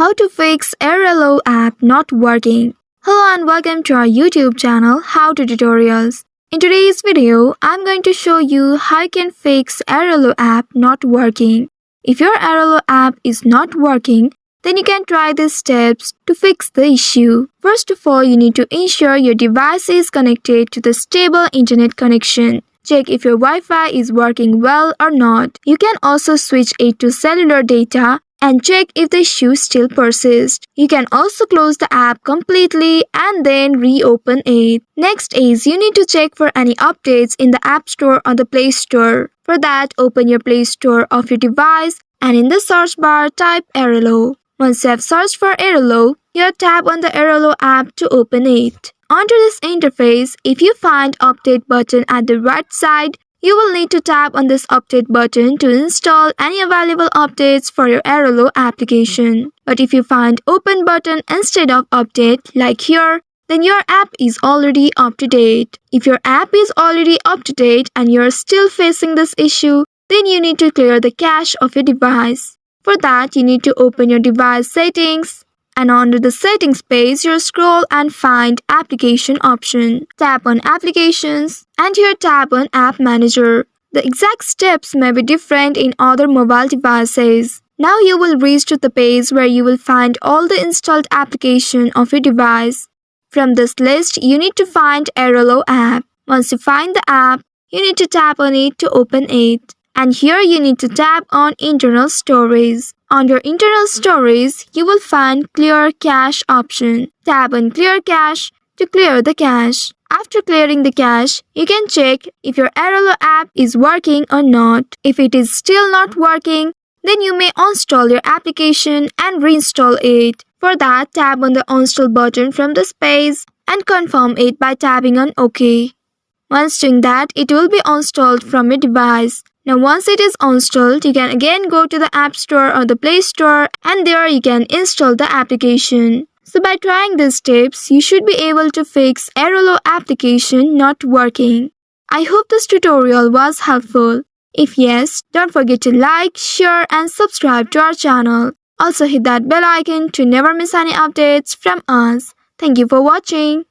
How to fix Airalo app not working. Hello and welcome to our YouTube channel How to Tutorials. In today's video, I'm going to show you how you can fix Airalo app not working. If your Airalo app is not working, then you can try these steps to fix the issue. First of all, you need to ensure your device is connected to the stable internet connection. Check if your Wi-Fi is working well or not. You can also switch it to cellular data and check if the issue still persists. You can also close the app completely and then reopen it. Next is you need to check for any updates in the App Store or the Play Store. For that, open your Play Store of your device and in the search bar type Airalo. Once you have searched for Airalo, you tap on the Airalo app to open it. Onto this interface, if you find Update button at the right side, you will need to tap on this Update button to install any available updates for your Airalo application. But if you find Open button instead of Update, like here, then your app is already up to date. If your app is already up to date and you're still facing this issue, then you need to clear the cache of your device. For that, you need to open your device settings. And under the settings page, you scroll and find application option. Tap on applications and here tap on app manager. The exact steps may be different in other mobile devices. Now you will reach to the page where you will find all the installed application of your device. From this list, you need to find Airalo app. Once you find the app, you need to tap on it to open it. And here you need to tap on internal storage. Under internal storage, you will find clear cache option. Tap on clear cache to clear the cache. After clearing the cache, you can check if your Airola app is working or not. If it is still not working, then you may uninstall your application and reinstall it. For that, tap on the uninstall button from this page and confirm it by tapping on OK. Once doing that, it will be uninstalled from your device. Now once it is installed, you can again go to the App Store or the Play Store and there you can install the application. So by trying these steps, you should be able to fix Airalo application not working. I hope this tutorial was helpful. If yes, don't forget to like, share and subscribe to our channel. Also hit that bell icon to never miss any updates from us. Thank you for watching.